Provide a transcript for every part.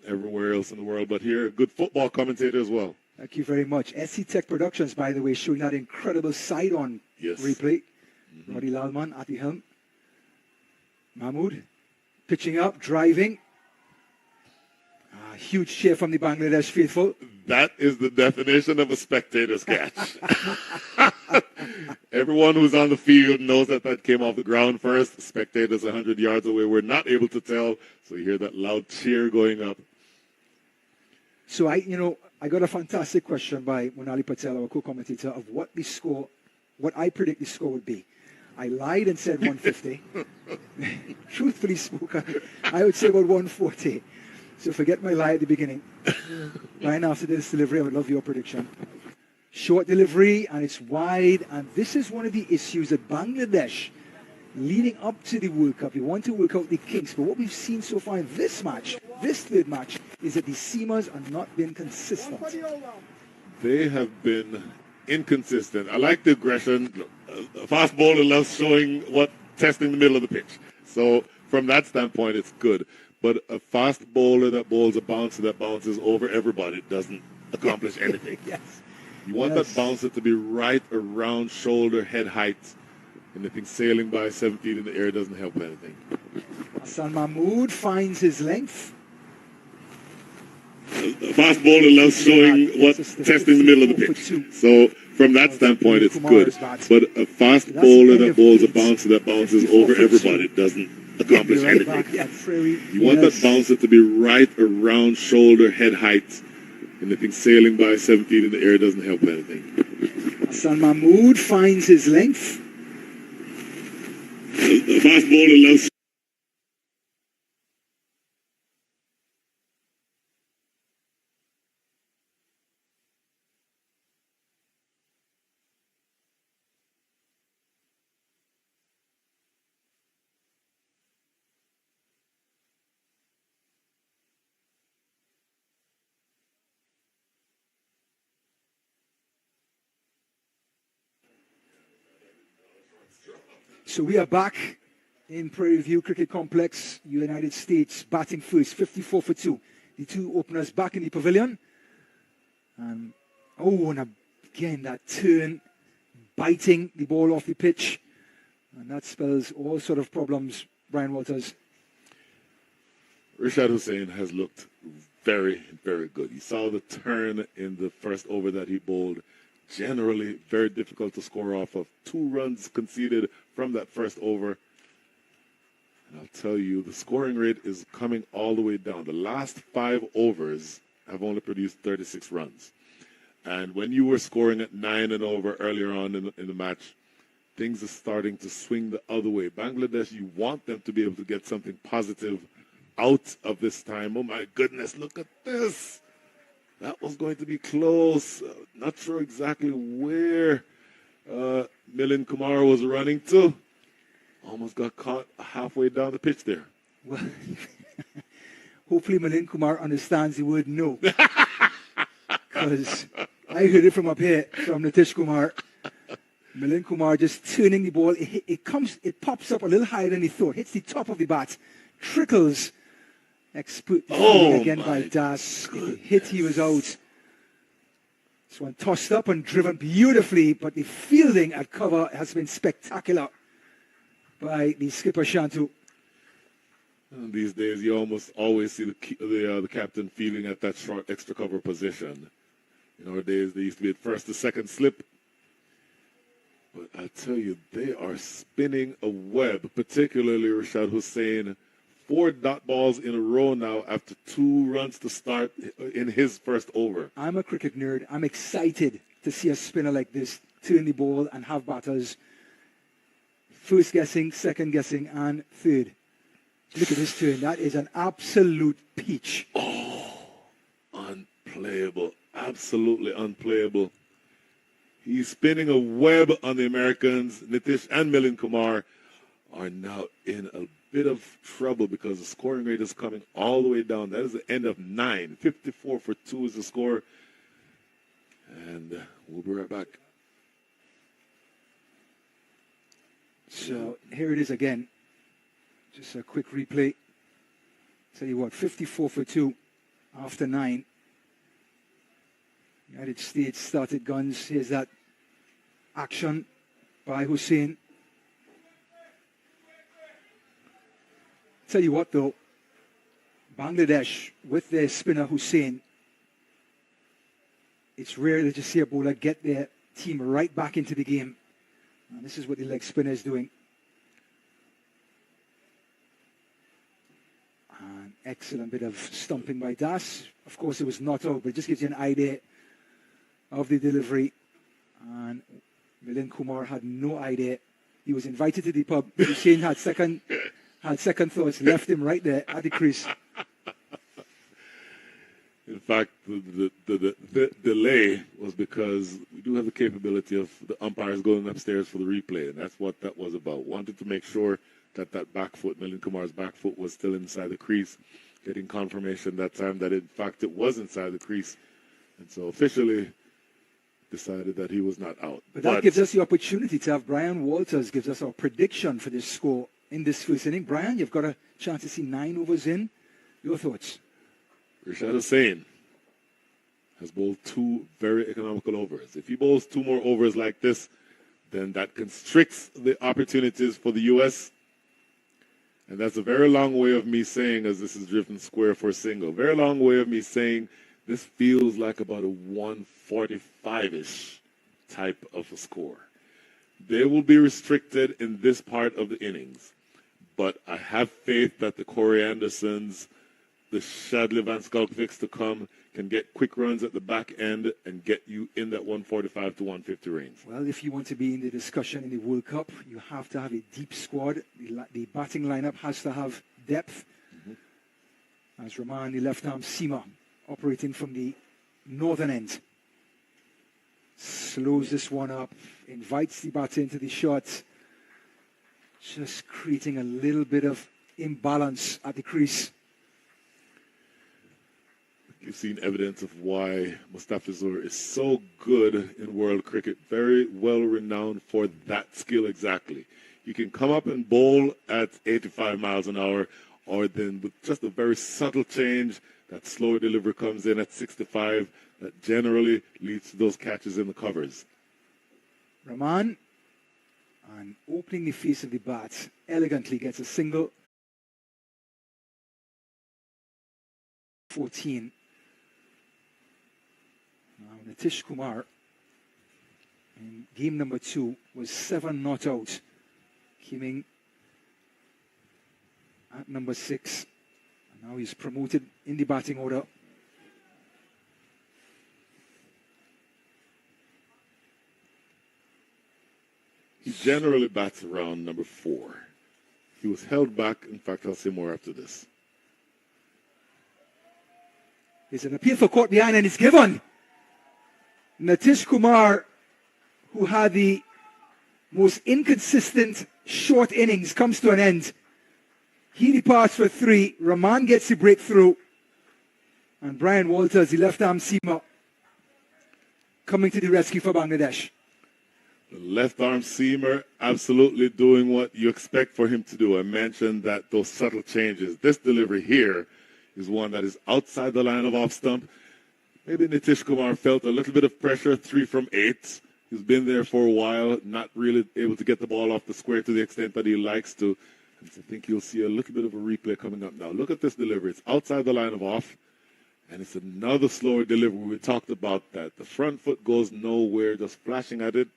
everywhere else in the world, but here, a good football commentator as well. Thank you very much. SC Tech Productions, by the way, showing that incredible side-on replay. Roddy Lalman at the helm. Mahmood pitching up, driving. Huge cheer from the Bangladesh faithful. That is the definition of a spectator's catch. Everyone who's on the field knows that that came off the ground first. Spectators 100 yards away were not able to tell, so you hear that loud cheer going up. So I got a fantastic question by Monali Patel, our co-commentator, of what I predict the score would be. I lied and said 150. Truthfully spoken, I would say about 140. So forget my lie at the beginning. Right after this delivery, I would love your prediction. Short delivery, and it's wide. And this is one of the issues that Bangladesh, leading up to the World Cup, they want to work out the kinks. But what we've seen so far in this match, this third match, is that the seamers are not being consistent. They have been inconsistent. I like the aggression. A fast bowler loves testing the middle of the pitch. So from that standpoint, it's good. But a fast bowler that bowls a bouncer that bounces over everybody doesn't accomplish anything. Yes. You want that bouncer to be right around shoulder, head height. Anything sailing by 7 feet in the air doesn't help anything. Hassan Mahmood finds his length. A fast bowler loves testing the middle of the pitch. So from that standpoint, it's good. But a fast bowler that bowls a bouncer that bounces over everybody doesn't accomplish anything. You want that bouncer to be right around shoulder, head height. Anything sailing by 7 feet in the air doesn't help anything. Hassan Mahmood finds his length. A fast bowler loves. So we are back in Prairie View Cricket Complex, United States batting first, 54 for 2. The two openers back in the pavilion. And again, that turn, biting the ball off the pitch. And that spells all sort of problems, Brian Walters. Rashad Hussain has looked very, very good. You saw the turn in the first over that he bowled. Generally, very difficult to score off of. 2 runs conceded from that first over. And I'll tell you, the scoring rate is coming all the way down. The last 5 overs have only produced 36 runs. And when you were scoring at 9 and over earlier on in the match, things are starting to swing the other way. Bangladesh, you want them to be able to get something positive out of this time. Oh, my goodness, look at this. That was going to be close. Not sure exactly where Milind Kumar was running to. Almost got caught halfway down the pitch there. Well, hopefully Milind Kumar understands the word no. Because I heard it from up here, from Nitish Kumar. Milind Kumar just turning the ball. It pops up a little higher than he thought. Hits the top of the bat. Trickles. Expert again by Das. Hit, he was out. This one tossed up and driven beautifully, but the fielding at cover has been spectacular by the skipper Shantu. These days, you almost always see the captain fielding at that short extra cover position. In our days, they used to be at first to second slip. But I tell you, they are spinning a web, particularly Rashad Hussain. 4 dot balls in a row now after 2 runs to start in his first over. I'm a cricket nerd. I'm excited to see a spinner like this turn the ball and have batters first guessing, second guessing, and third. Look at this turn. That is an absolute peach. Oh, unplayable. Absolutely unplayable. He's spinning a web on the Americans. Nitish and Milind Kumar are now in a bit of trouble because the scoring rate is coming all the way down. That is the end of 9. 54 for 2 is the score. And we'll be right back. So here it is again. Just a quick replay. Tell you what, 54 for 2. after 9. United States started guns. Here's that action by Hussein. Tell you what though, Bangladesh with their spinner Hussein, it's rare to just see a bowler get their team right back into the game. And this is what the leg spinner is doing. An excellent bit of stumping by Das. Of course, it was not out, but it just gives you an idea of the delivery. And Milind Kumar had no idea. He was invited to the pub. Hussein had second thoughts, left him right there at the crease. In fact, the delay was because we do have the capability of the umpires going upstairs for the replay, and that's what that was about. Wanted to make sure that back foot, Milind Kumar's back foot, was still inside the crease, getting confirmation that time that in fact it was inside the crease, and so officially decided that he was not out. But that gives us the opportunity to have Brian Walters gives us our prediction for this score in this first inning. Brian, you've got a chance to see 9 overs in. Your thoughts? Rashad Hussain has bowled 2 very economical overs. If he bowls 2 more overs like this, then that constricts the opportunities for the U.S. And that's a very long way of me saying, as this is driven square for a single, very long way of me saying this feels like about a 145-ish type of a score. They will be restricted in this part of the innings, but I have faith that the Corey Andersons, the Shadley Van Skalkviks to come can get quick runs at the back end and get you in that 145 to 150 range. Well, if you want to be in the discussion in the World Cup, you have to have a deep squad. The batting lineup has to have depth. Mm-hmm. As Rahman, the left-arm seamer, operating from the northern end, slows this one up, invites the batter into the shot, just creating a little bit of imbalance at the crease. You've seen evidence of why Mustafizur is so good in world cricket, very well renowned for that skill exactly. You can come up and bowl at 85 miles an hour, or then with just a very subtle change, that slower delivery comes in at 65, that generally leads to those catches in the covers. Rahman, and opening the face of the bat, elegantly gets a single. 14. Now, Nitish Kumar in game number 2 was 7 not out. Coming at number 6. And now he's promoted in the batting order. He generally bats around number 4. He was held back. In fact, I'll say more after this. There's an appeal for caught behind and it's given. Nitish Kumar, who had the most inconsistent short innings, comes to an end. He departs for 3. Rahman gets the breakthrough. And Brian Walters, the left-arm seamer, coming to the rescue for Bangladesh. The left-arm seamer absolutely doing what you expect for him to do. I mentioned that those subtle changes. This delivery here is one that is outside the line of off stump. Maybe Nitish Kumar felt a little bit of pressure, 3 from 8. He's been there for a while, not really able to get the ball off the square to the extent that he likes to. And I think you'll see a little bit of a replay coming up now. Look at this delivery. It's outside the line of off, and it's another slower delivery. We talked about that. The front foot goes nowhere, just flashing at it.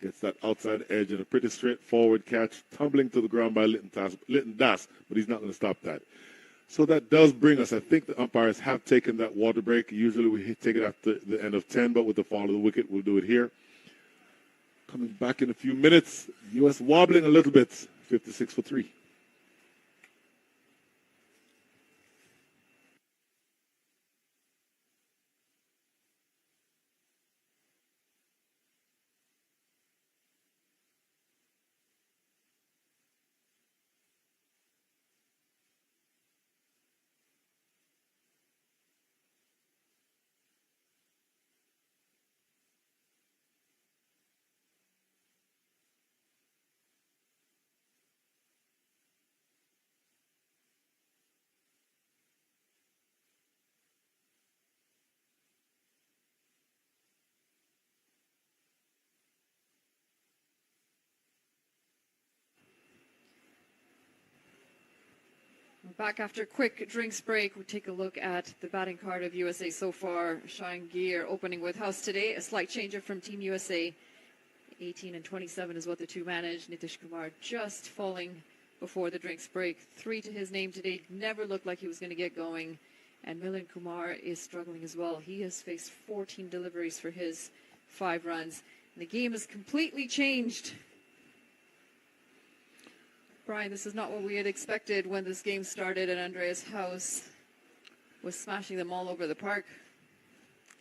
Gets that outside edge and a pretty straightforward catch, tumbling to the ground by Litton Das, but he's not going to stop that. So that does bring us, I think the umpires have taken that water break. Usually we take it after the end of 10, but with the fall of the wicket, we'll do it here. Coming back in a few minutes, U.S. wobbling a little bit, 56 for 3. Back after a quick drinks break, we'll take a look at the batting card of USA so far. Sean Gear opening with house today. A slight change up from Team USA. 18 and 27 is what the two managed. Nitish Kumar just falling before the drinks break. 3 to his name today. Never looked like he was going to get going. And Milind Kumar is struggling as well. He has faced 14 deliveries for his 5 runs. And the game has completely changed. Brian, this is not what we had expected when this game started, and Andreas House was smashing them all over the park.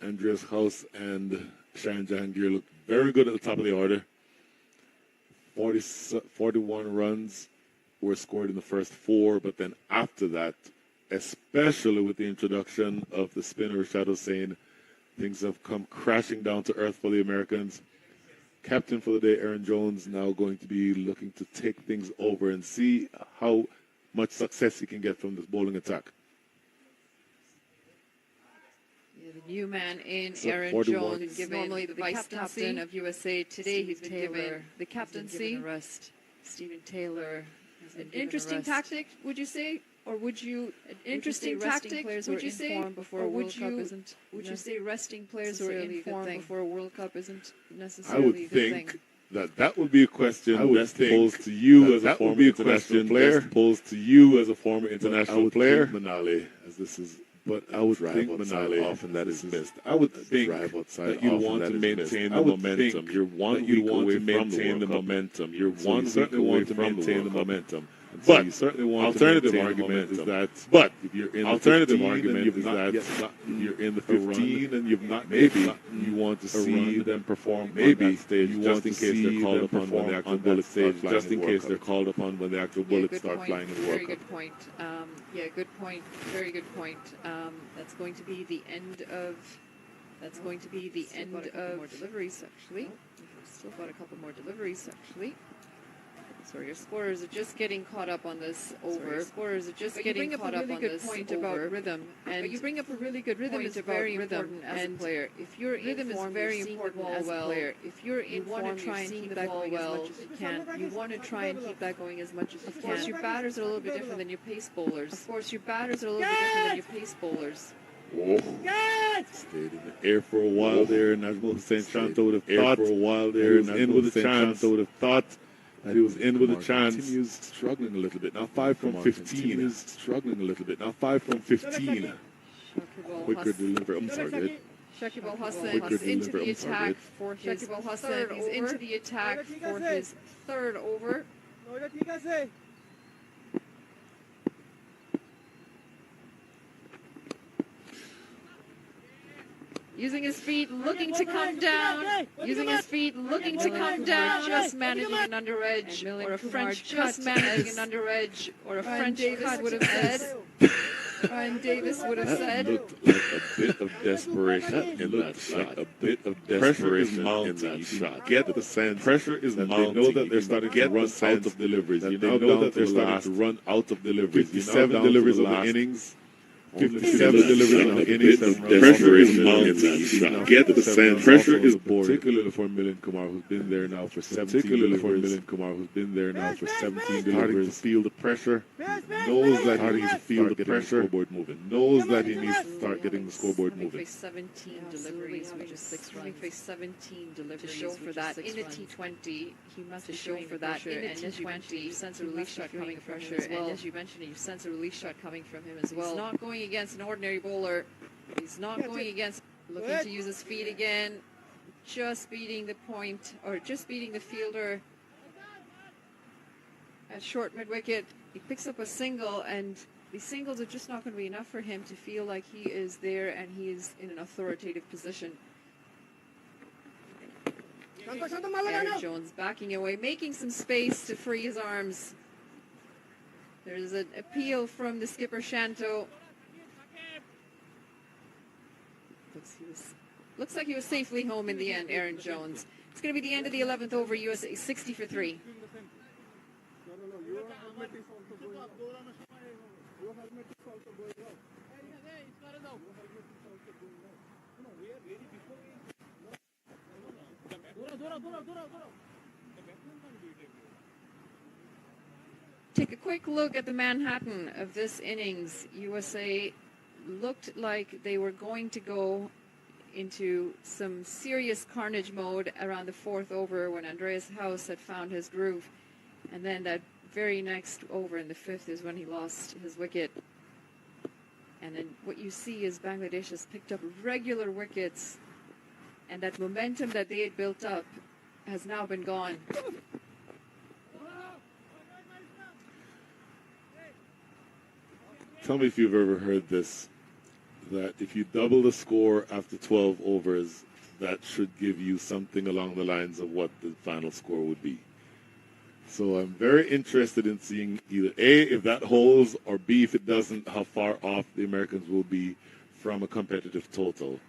Andreas House and Shahan Jahangir looked very good at the top of the order. 41 runs were scored in the first 4, but then after that, especially with the introduction of the spinner Shadow Sane, things have come crashing down to earth for the Americans. Captain for the day, Aaron Jones, now going to be looking to take things over and see how much success he can get from this bowling attack. Yeah, the new man in So Aaron 41. Jones, normally the vice captain of USA. Today he's been given the captaincy. Rest. Stephen Taylor. An interesting tactic, would you say? Or would you interesting tactic? Would you say? Before World Cup isn't. Would you say resting players who are in form before a World Cup isn't necessarily I would a good think thing? that would be a question best posed to you as a former international player. Best posed to you as a former international player. Manali, as this is. But I would think Manali often that is missed. I would think that you want to maintain the momentum. You're one week away from maintain the momentum. You're one certainly want to maintain the momentum. But you certainly want alternative argument is that. But if you're in alternative argument is that you're in the 15 and you've not maybe you want to see them perform maybe on that stage just in case they're called upon when the actual bullets start flying. Just in case they're called upon when the actual bullets start flying in the World Cup. Very good point. Yeah, good point. Very good point. That's going to be the end of. That's going to be the end of more deliveries. Actually, we've still got a couple more deliveries. Actually. Sorry, your scorers are just getting caught up on this over. Scorers are just getting caught up on this point about rhythm. And you bring up a really good rhythm is very important as a player. If you're rhythm is very important as a player. If you're in form, you want to try and keep that going as much as you can. You want to try and keep that going as much as you can. Of course, your batters are a little bit different than your pace bowlers. Of course, your batters are a little bit different than your pace bowlers. Oh. Stayed in the air for a while there. Najmul Hussain Shanto would have thought for a while there. And in with the chance, would have thought that he was in with a chance. Continues struggling a little bit. Now 5 from 15. Continues struggling a little bit. Now 5 from 15. Quicker delivery. I'm sorry, good. Shakib Al Hassan is into the attack for his third over. He's into the attack for his third over. Using his feet, looking to come down. Using his feet, looking to come down. Just managing an under edge, or a French cut. Just managing an under edge, or a French cut would have said. Ryan Davis would have said. Looked like a bit of desperation in that shot. A bit of desperation in that shot. Get the sense. Pressure is mounting. They know that they're starting to run out of deliveries. You know that they're starting to run out of deliveries. 57 deliveries of the innings. 57 deliveries in the innings. Pressure is mounting. Get the sense. Pressure is particularly for Milind Kumar, who's been there now for 17 deliveries. Starting to feel the pressure. Knows that he needs to feel the pressure. Knows that he needs to start getting the scoreboard moving. 17 deliveries, which is 6 runs. Face 17 deliveries to show for that in the T20. He must show for that in the T20. You sense a release shot coming from him as well. And as you mentioned, you sense a release shot coming from him as well. He's not going against an ordinary bowler. He's not going against. Looking to use his feet again. Just beating the point, or just beating the fielder at short mid-wicket. He picks up a single, and these singles are just not going to be enough for him to feel like he is there and he is in an authoritative position. Aaron Jones backing away, making some space to free his arms. There's an appeal from the skipper Shanto. Looks like he was safely home in the end, Aaron Jones. It's going to be the end of the 11th over, USA 60 for 3. take a quick look at the Manhattan of this innings. USA looked like they were going to go into some serious carnage mode around the fourth over when Andreas House had found his groove. And then that very next over in the fifth is when he lost his wicket. And then what you see is Bangladesh has picked up regular wickets, and that momentum that they had built up has now been gone. Tell me if you've ever heard this, that if you double the score after 12 overs, that should give you something along the lines of what the final score would be. So I'm very interested in seeing either A, if that holds, or B, if it doesn't, how far off the Americans will be from a competitive total.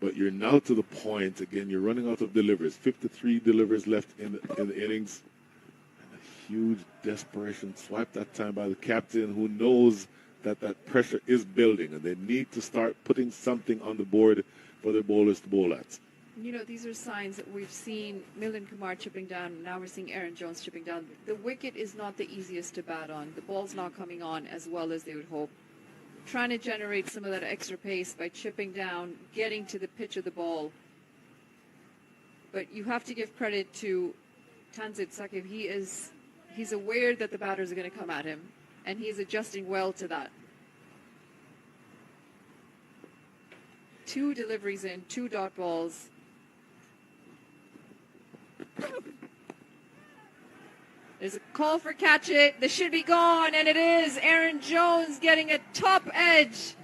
But you're now to the point, again, you're running out of deliveries. 53 deliveries left in the innings. Huge desperation swipe that time by the captain, who knows that that pressure is building and they need to start putting something on the board for their bowlers to bowl at. You know, these are signs that we've seen Milind Kumar chipping down. Now we're seeing Aaron Jones chipping down. The wicket is not the easiest to bat on. The ball's not coming on as well as they would hope. Trying to generate some of that extra pace by chipping down, getting to the pitch of the ball. But you have to give credit to Tanzit Sakib. He's aware that the batters are going to come at him, and he's adjusting well to that. 2 deliveries in, 2 dot balls. There's a call for catch it. This should be gone, and it is. Aaron Jones getting a top edge.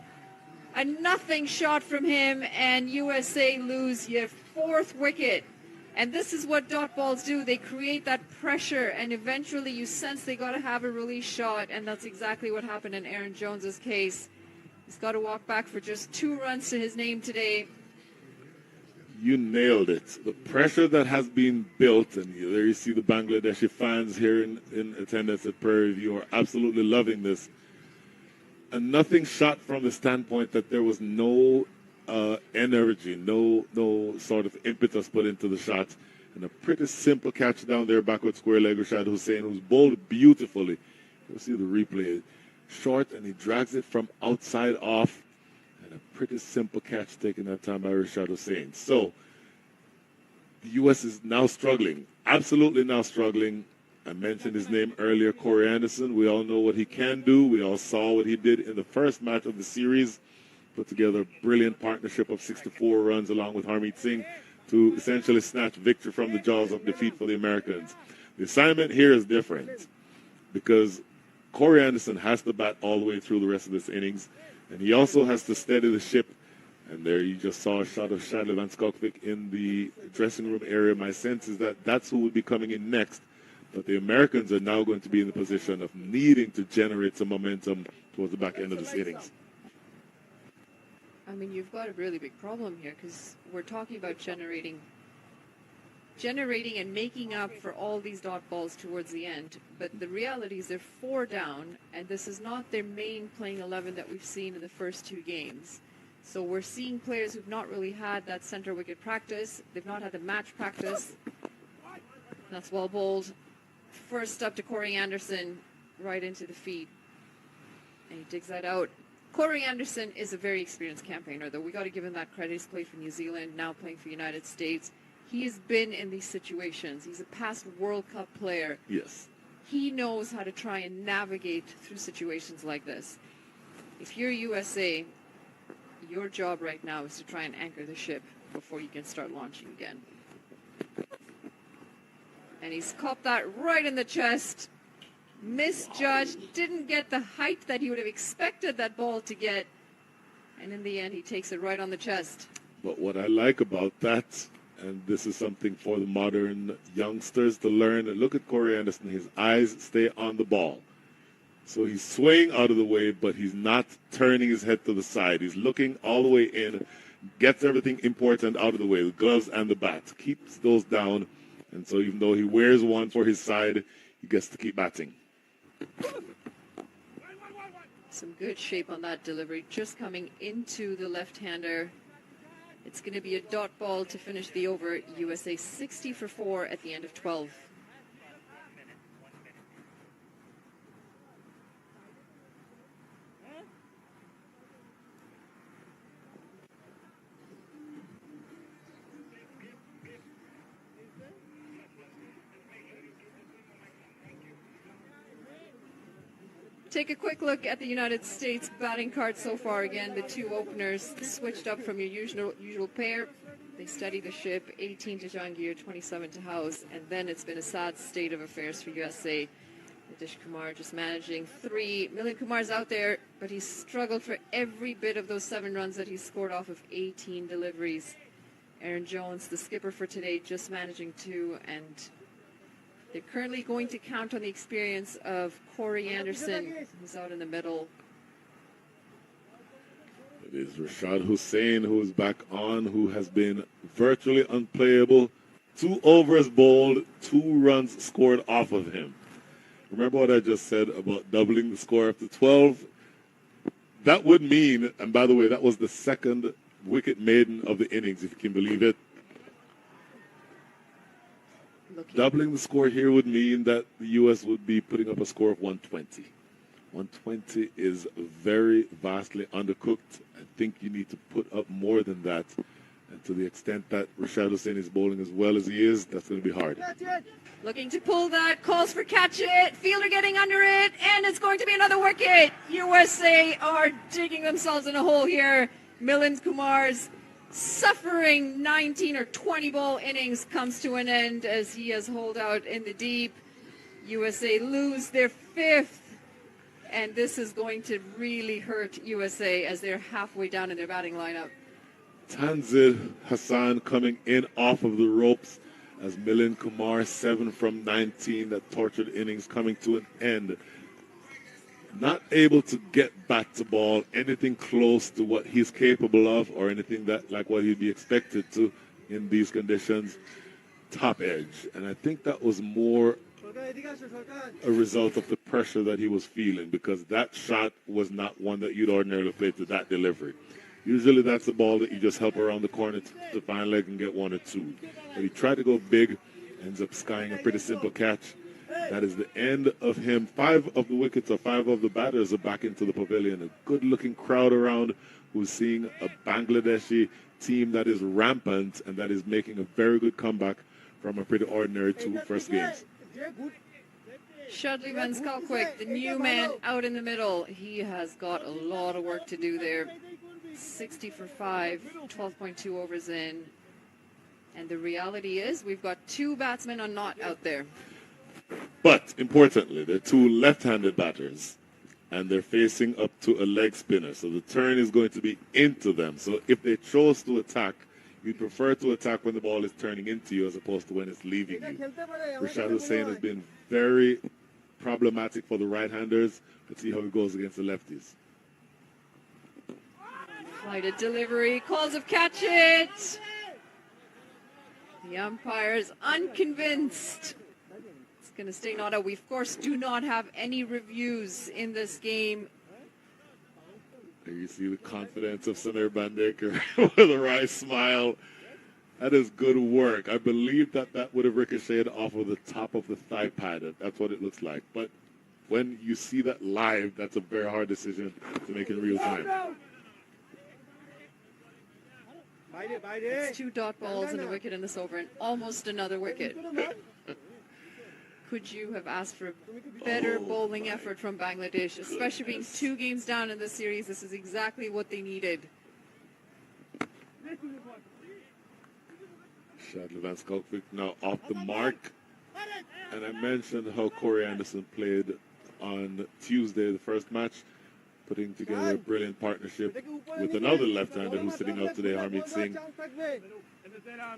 A nothing shot from him, and USA lose your 4th wicket. And this is what dot balls do. They create that pressure, and eventually you sense they got to have a release shot, and that's exactly what happened in Aaron Jones's case. He's got to walk back for just 2 runs to his name today. You nailed it. The pressure that has been built, and there you see the Bangladeshi fans here in attendance at Prairie View are absolutely loving this. A nothing shot from the standpoint that there was no energy, no sort of impetus put into the shot, and a pretty simple catch down there backward square leg. Rashad Hussain, who's bowled beautifully. You'll see the replay. Short, and he drags it from outside off, and a pretty simple catch taken that time by Rashad Hussain. So the U.S. is now struggling, absolutely now struggling. I mentioned his name earlier, Corey Anderson. We all know what he can do. We all saw what he did in the first match of the series. Put together a brilliant partnership of 64 runs along with Harmeet Singh to essentially snatch victory from the jaws of defeat for the Americans. The assignment here is different because Corey Anderson has to bat all the way through the rest of this innings, and he also has to steady the ship. And there you just saw a shot of Shadley Van Skokvik in the dressing room area. My sense is that that's who will be coming in next. But the Americans are now going to be in the position of needing to generate some momentum towards the back end of this innings. I mean, you've got a really big problem here because we're talking about generating and making up for all these dot balls towards the end. But the reality is they're 4 down, and this is not their main playing 11 that we've seen in the first 2 games. So we're seeing players who've not really had that center wicket practice. They've not had the match practice. That's well bowled. First up to Corey Anderson, right into the feet. And he digs that out. Corey Anderson is a very experienced campaigner, though. We got to give him that credit. He's played for New Zealand, now playing for the United States. He has been in these situations. He's a past World Cup player. Yes. He knows how to try and navigate through situations like this. If you're USA, your job right now is to try and anchor the ship before you can start launching again. And he's copped that right in the chest. Misjudged, didn't get the height that he would have expected that ball to get. And in the end, he takes it right on the chest. But what I like about that, and this is something for the modern youngsters to learn, look at Corey Anderson. His eyes stay on the ball. So he's swaying out of the way, but he's not turning his head to the side. He's looking all the way in, gets everything important out of the way, the gloves and the bat, keeps those down. And so even though he wears one for his side, he gets to keep batting. Some good shape on that delivery, just coming into the left-hander. It's going to be a dot ball to finish the over. USA 60 for 4 at the end of 12. take a quick look at the United States batting card so far. Again, the two openers switched up from your usual pair. They steady the ship, 18 to Jahangir, 27 to House, and then it's been a sad state of affairs for USA. Nitish Kumar just managing 3. Milind Kumar's out there, but he's struggled for every bit of those 7 runs that he's scored off of 18 deliveries. Aaron Jones, the skipper for today, just managing 2, and they're currently going to count on the experience of Corey Anderson, who's out in the middle. It is Rashad Hussain who is back on, who has been virtually unplayable. 2 overs bowled, 2 runs scored off of him. Remember what I just said about doubling the score up to 12? That would mean, and by the way, that was the second wicket maiden of the innings, if you can believe it. Doubling the score here would mean that the U.S. would be putting up a score of 120. 120 is very vastly undercooked. I think you need to put up more than that. And to the extent that Rashad Hussain is bowling as well as he is, that's going to be hard. Looking to pull that, calls for catch it, fielder getting under it, and it's going to be another wicket. USA are digging themselves in a hole here. Milind Kumar's suffering 19 or 20 ball innings comes to an end as he has holed out in the deep. USA lose their 5th, and this is going to really hurt USA as they're halfway down in their batting lineup. Tanzil Hassan coming in off of the ropes as Milind Kumar, 7 from 19, that tortured innings coming to an end. Not able to get back to ball anything close to what he's capable of or anything that like what he'd be expected to in these conditions. Top edge. And I think that was more a result of the pressure that he was feeling, because that shot was not one that you'd ordinarily play to that delivery. Usually that's a ball that you just help around the corner to find leg and get 1 or 2. But he tried to go big, ends up skying a pretty simple catch. That is the end of him. 5 of the wickets, or 5 of the batters, are back into the pavilion. A good-looking crowd around who's seeing a Bangladeshi team that is rampant and that is making a very good comeback from a pretty ordinary 2 first games. Shadley Van Skalkwik, the new man out in the middle. He has got a lot of work to do there. 60 for 5, 12.2 overs in. And the reality is we've got 2 batsmen on not out there. But importantly, they're 2 left-handed batters, and they're facing up to a leg spinner. So the turn is going to be into them. So if they chose to attack, you'd prefer to attack when the ball is turning into you as opposed to when it's leaving you. Rashad Hussain has been very problematic for the right-handers. Let's see how it goes against the lefties. Flighted delivery, calls of catch it. The umpire is unconvinced. It's going to stay not out. We, of course, do not have any reviews in this game. There you see the confidence of Samir Bandekar with a wry smile. That is good work. I believe that that would have ricocheted off of the top of the thigh pad. That's what it looks like. But when you see that live, that's a very hard decision to make in real time. It's 2 dot balls in the wicket in this over and almost another wicket. Could you have asked for a better bowling effort from Bangladesh, especially being 2 games down in this series? This is exactly what they needed. Shadley Van Skalkwik now off the mark. And I mentioned how Corey Anderson played on Tuesday, the first match, putting together a brilliant partnership with another left-hander who's sitting out today, Harmeet Singh.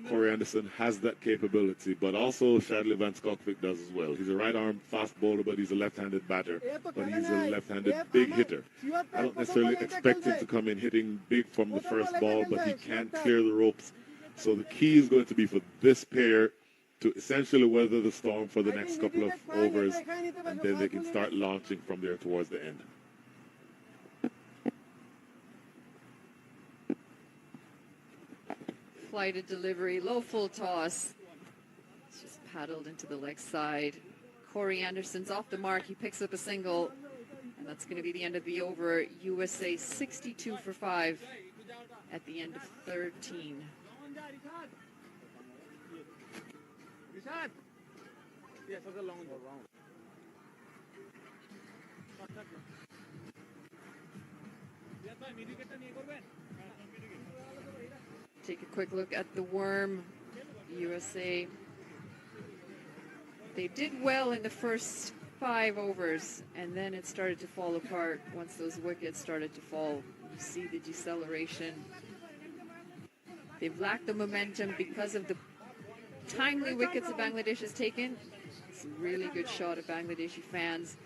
Corey Anderson has that capability, but also Shadley Van Skalkwik does as well. He's a right-arm fast bowler, but he's a left-handed batter, but he's a left-handed big hitter. I don't necessarily expect him to come in hitting big from the first ball, but he can clear the ropes. So the key is going to be for this pair to essentially weather the storm for the next couple of overs, and then they can start launching from there towards the end. Flighted delivery, low full toss. It's just paddled into the leg side. Corey Anderson's off the mark. He picks up a single, and that's going to be the end of the over. USA 62 for 5 at the end of 13. Take a quick look at the worm. USA. They did well in the first 5 overs, and then it started to fall apart once those wickets started to fall. You see the deceleration. They've lacked the momentum because of the timely wickets that Bangladesh has taken. It's a really good shot of Bangladeshi fans.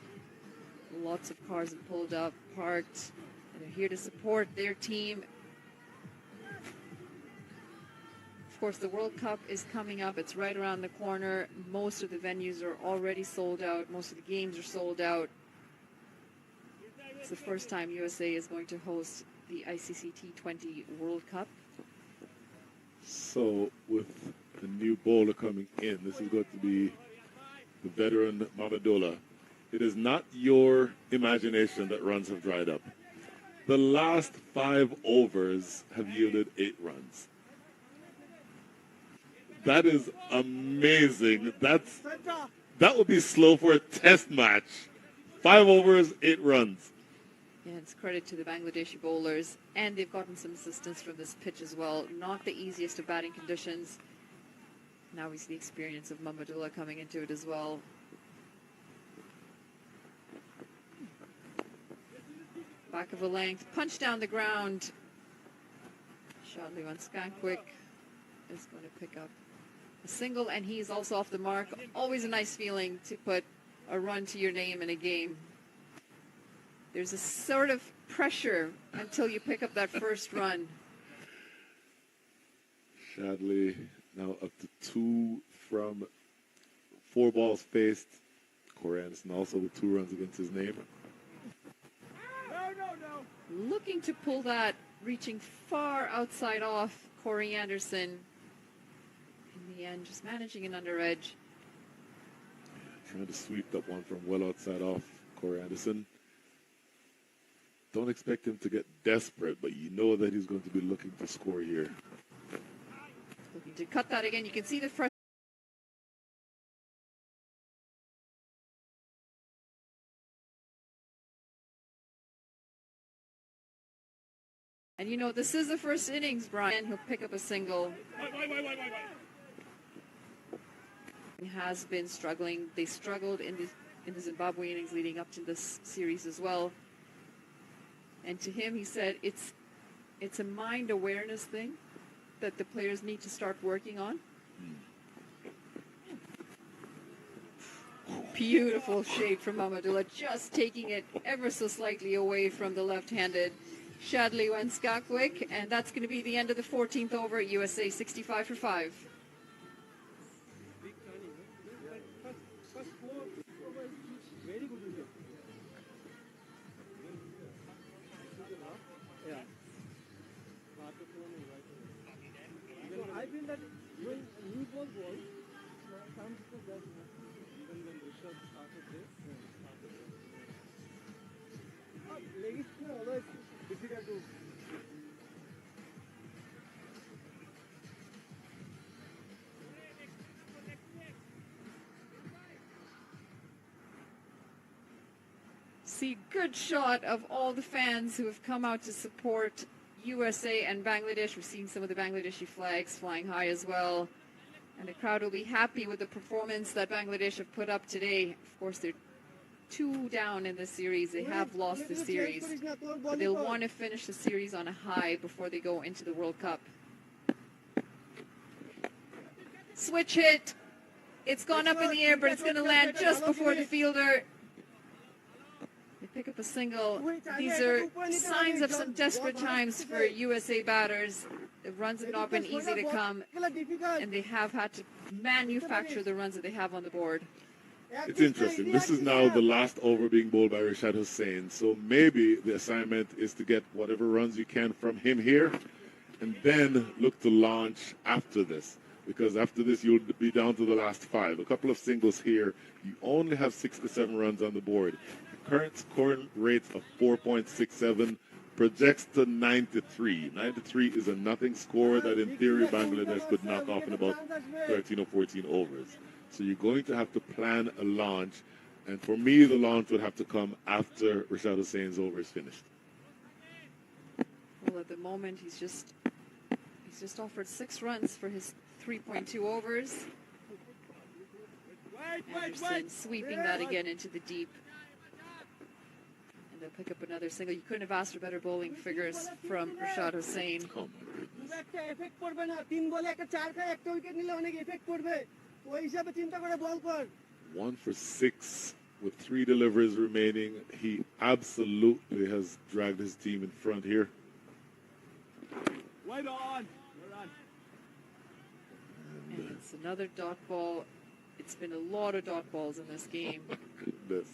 Lots of cars have pulled up, parked, and they're here to support their team. Of course, the World Cup is coming up. It's right around the corner. Most of the venues are already sold out. Most of the games are sold out. It's the first time USA is going to host the ICC T20 World Cup. So, with the new bowler coming in, this is going to be the veteran Mamadola. It is not your imagination that runs have dried up. The last 5 overs have yielded 8 runs. That is amazing. That would be slow for a test match. 5 overs, 8 runs. Yeah, it's credit to the Bangladeshi bowlers, and they've gotten some assistance from this pitch as well. Not the easiest of batting conditions. Now we see the experience of Mamadullah coming into it as well. Back of a length, punch down the ground. Shadley on Skankwick is going to pick up a single, and he's also off the mark. Always a nice feeling to put a run to your name in a game. There's a sort of pressure until you pick up that first run. Shadley now up to 2 from 4 balls faced. Corey Anderson also with 2 runs against his name. Looking to pull that, reaching far outside off Corey Anderson. In the end, just managing an under edge. Trying to sweep that one from well outside off Corey Anderson. Don't expect him to get desperate, but you know that he's going to be looking to score here. Looking to cut that again. You can see the frustration. And you know, this is the first innings, Brian. He'll pick up a single. He has been struggling. They struggled in the Zimbabwe innings leading up to this series as well. And to him, he said, it's a mind awareness thing that the players need to start working on. Beautiful shade from Mamadullah, just taking it ever so slightly away from the left-handed Shadley and Skankwick, and that's going to be the end of the 14th over. USA 65 for 5. I feel that when new ball was, some people just even when Rishabh started this, leg spin always difficult to. See, good shot of all the fans who have come out to support USA and Bangladesh. We're seeing some of the Bangladeshi flags flying high as well. And the crowd will be happy with the performance that Bangladesh have put up today. Of course, they're 2 down in the series. They have lost the series. But they'll want to finish the series on a high before they go into the World Cup. Switch hit. It's gone up in the air, but it's going to land just before the fielder. They pick up a single. These are signs of some desperate times for USA batters. The runs have not been easy to come, and they have had to manufacture the runs that they have on the board. It's interesting. This is now the last over being bowled by Rashad Hussain. So maybe the assignment is to get whatever runs you can from him here and then look to launch after this. Because after this, you'll be down to the last 5. A couple of singles here. You only have 6 to 7 runs on the board. Current scoring rate of 4.67 projects to 93. 93 is a nothing score that in theory Bangladesh could knock off in about 13 or 14 overs. So you're going to have to plan a launch. And for me, the launch would have to come after Rashad Hussain's over is finished. Well, at the moment, he's just offered 6 runs for his 3.2 overs. Anderson sweeping that again into the deep. And they'll pick up another single. You couldn't have asked for better bowling figures from Rashad Hussain. Oh my goodness. একটা effect পড়বে না 3 বলে একটা 4 খায় একটা wicket নিলে অনেক effect পড়বে ওই হিসাবে চিন্তা করে বল কর 1 for 6 with 3 deliveries remaining. He absolutely has dragged his team in front here. wide on And it's another dot ball. It's been a lot of dot balls in this game. Goodness.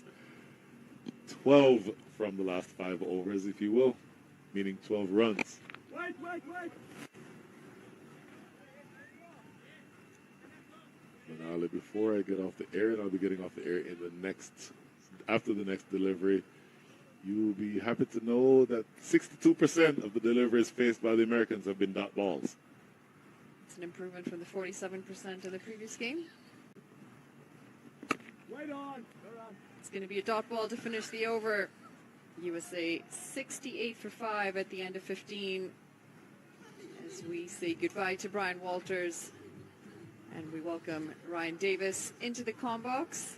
12 from the last 5 overs, if you will, meaning 12 runs. wide Manali, before I get off the air, and I'll be getting off the air in the after the next delivery, you'll be happy to know that 62% of the deliveries faced by the Americans have been dot balls. It's an improvement from the 47% of the previous game. wide on It's going to be a dot ball to finish the over. USA 68 for 5 at the end of 15. As we say goodbye to Brian Walters and we welcome Ryan Davis into the comm box.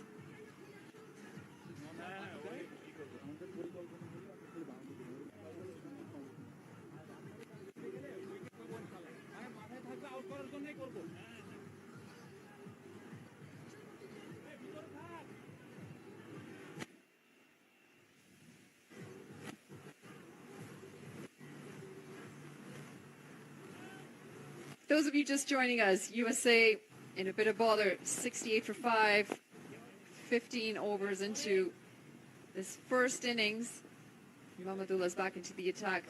Those of you just joining us, USA in a bit of bother, 68 for 5, 15 overs into this first innings. Mahmudullah's back into the attack.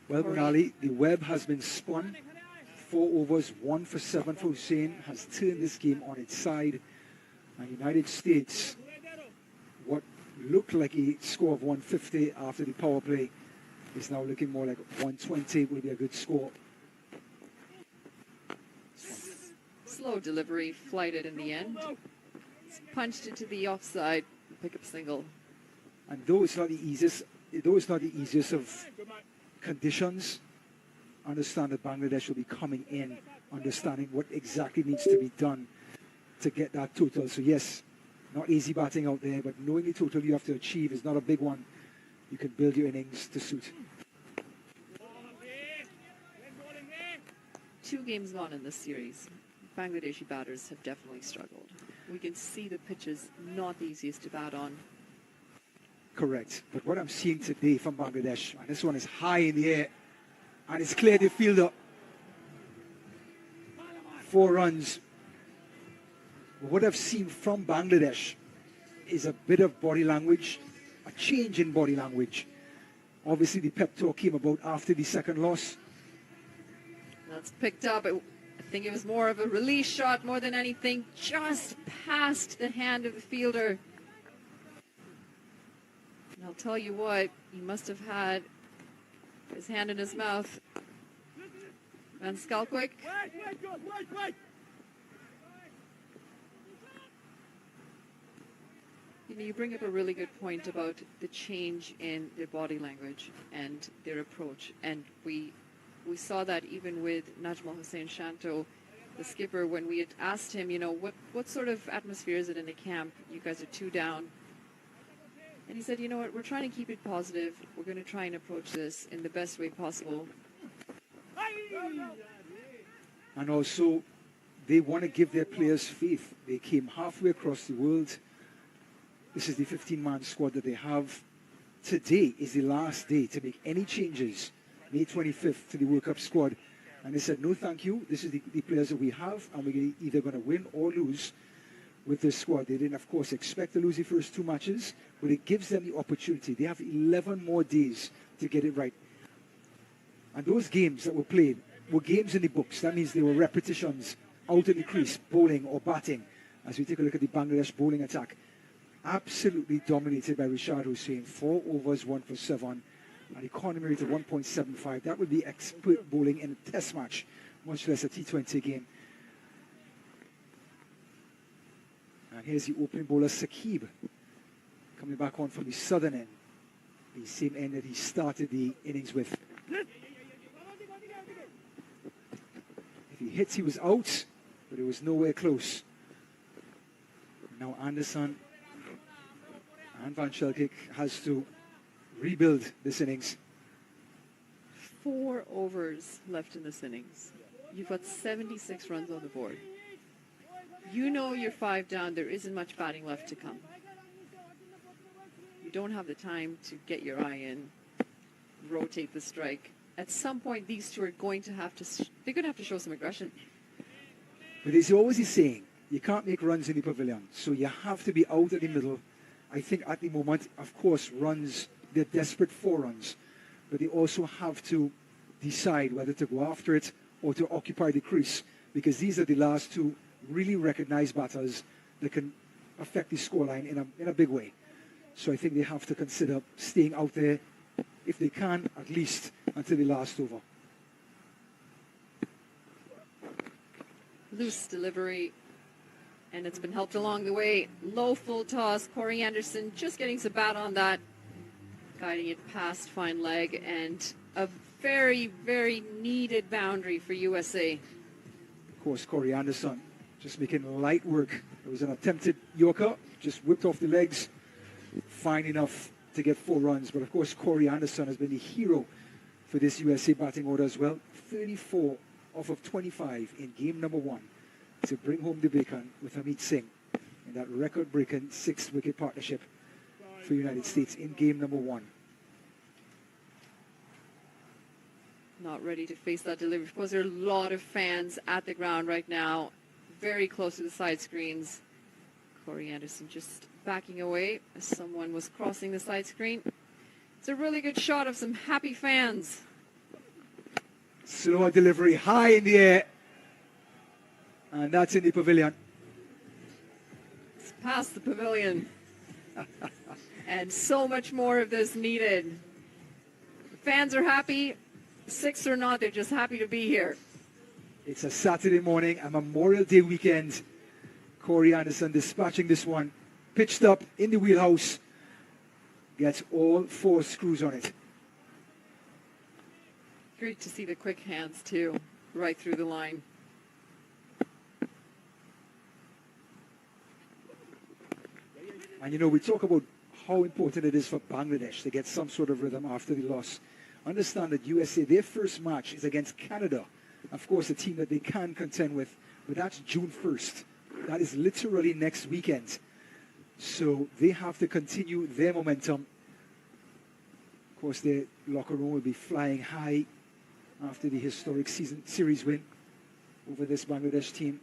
Well, Manali, the web has been spun. 4 overs, 1 for 7 for Hussain, has turned this game on its side. And United States, what looked like a score of 150 after the power play, is now looking more like 120 will be a good score. Slow delivery, flighted in the end. It's punched into the offside, pick up single. And though it's not the easiest of conditions, understand that Bangladesh will be coming in, understanding what exactly needs to be done to get that total. So yes, not easy batting out there, but knowing the total you have to achieve is not a big one. You can build your innings to suit. 2 games gone in this series. Bangladeshi batters have definitely struggled. We can see the pitch is not the easiest to bat on. Correct. But what I'm seeing today from Bangladesh, and this one is high in the air, and it's clear the fielder. 4 runs. But what I've seen from Bangladesh is a bit of body language, a change in body language. Obviously, the pep talk came about after the second loss. That's picked up. I think it was more of a release shot more than anything, just past the hand of the fielder. And I'll tell you what, he must have had his hand in his mouth. Van Skalkwyk. wide You know, you bring up a really good point about the change in their body language and their approach. And we saw that even with Najmal Hussain Shanto, the skipper, when we had asked him, you know, what sort of atmosphere is it in the camp? You guys are 2 down. And he said, you know what, we're trying to keep it positive. We're going to try and approach this in the best way possible. And also, they want to give their players faith. They came halfway across the world. This is the 15-man squad that they have. Today is the last day to make any changes, May 25th, to the World Cup squad. And they said, no, thank you. This is the players that we have, and we're either going to win or lose with this squad. They didn't, of course, expect to lose the first 2 matches, but it gives them the opportunity. They have 11 more days to get it right. And those games that were played were games in the books. That means they were repetitions out in the crease, bowling or batting. As we take a look at the Bangladesh bowling attack, absolutely dominated by Rashad Hussain. 4 overs, 1 for 7. An economy rate of 1.75. That would be expert bowling in a test match, much less a T20 game. And here's the opening bowler, Saqib, coming back on from the southern end. the same end that he started the innings with. If he hits, he was out, but it was nowhere close. Now Anderson and Van Schelkik has to rebuild this innings. 4 overs left in this innings. You've got 76 runs on the board. You know you're 5 down. There isn't much batting left to come. You don't have the time to get your eye in, rotate the strike. At some point, these two are going to have to, they're going to have to show some aggression. But there's always a saying, you can't make runs in the pavilion, so you have to be out of the middle. I think at the moment, of course, runs, they're desperate for runs, but they also have to decide whether to go after it or to occupy the crease, because these are the last two really recognized batters that can affect the scoreline in a big way. So I think they have to consider staying out there, if they can, at least until the last over. Loose delivery, and it's been helped along the way. Low full toss. Corey Anderson just getting some bat on that, guiding it past fine leg, and a very, very needed boundary for USA. Of course, Corey Anderson just making light work. It was an attempted Yorker, just whipped off the legs, fine enough to get 4 runs. But of course, Corey Anderson has been the hero for this USA batting order as well. 34 off of 25 in game number 1 to bring home the bacon with Amit Singh in that record-breaking 6-wicket partnership for the United States in game number 1. Not ready to face that delivery. Of course, there are a lot of fans at the ground right now, very close to the side screens. Corey Anderson just backing away as someone was crossing the side screen. It's a really good shot of some happy fans. Slower delivery, high in the air. And that's in the pavilion. It's past the pavilion. And so much more of this needed. The fans are happy. 6 or not, they're just happy to be here. It's a Saturday morning, a Memorial Day weekend. Corey Anderson dispatching this one. Pitched up in the wheelhouse. Gets all 4 screws on it. Great to see the quick hands, too, right through the line. And you know, we talk about how important it is for Bangladesh to get some sort of rhythm after the loss. Understand that USA, their first match is against Canada. Of course, a team that they can contend with, but that's June 1st. That is literally next weekend. So they have to continue their momentum. Of course, their locker room will be flying high after the historic series win over this Bangladesh team.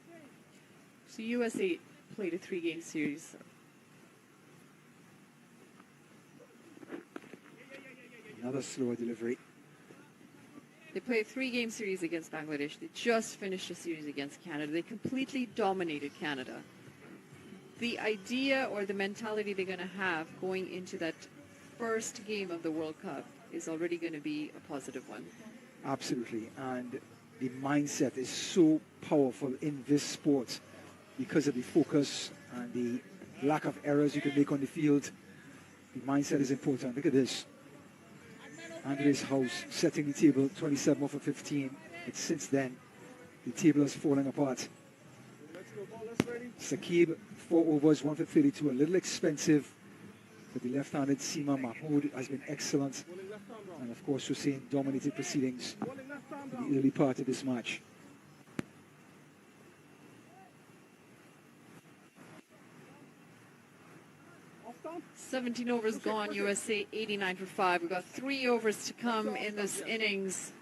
So USA played a 3-game series. Another slower delivery. They played a 3-game series against Bangladesh. They just finished a series against Canada. They completely dominated Canada. The idea or the mentality they're going to have going into that first game of the World Cup is already going to be a positive one. Absolutely. And the mindset is so powerful in this sport because of the focus and the lack of errors you can make on the field. The mindset is important. Look at this. Andres House setting the table, 27 off of 15. But since then, the table is falling apart. Saqib, 4 overs, 1 for 32. A little expensive, but the left-handed Seema Mahmood has been excellent. And of course, Hussein dominated proceedings in the early part of this match. Stop. 17 overs gone, USA 89 for 5. We've got 3 overs to come in this innings.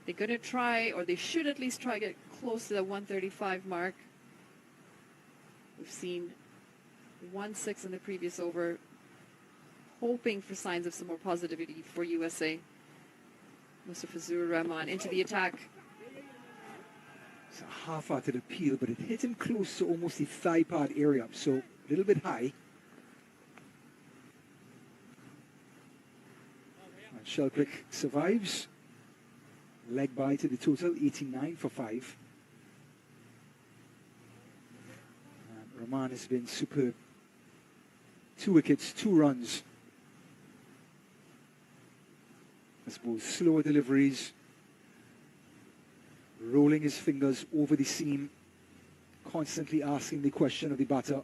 They're going to try, or they should at least try to get close to the 135 mark. We've seen 1-6 in the previous over, hoping for signs of some more positivity for USA. Mustafizur Rahman into the attack. It's a half-hearted appeal, but it hit him close to almost the thigh pad area, so a little bit high. And Shelkrick survives. Leg by to the total, 89 for 5. And Rahman has been superb. 2 wickets, 2 runs. I suppose, slower deliveries, rolling his fingers over the seam, constantly asking the question of the batter.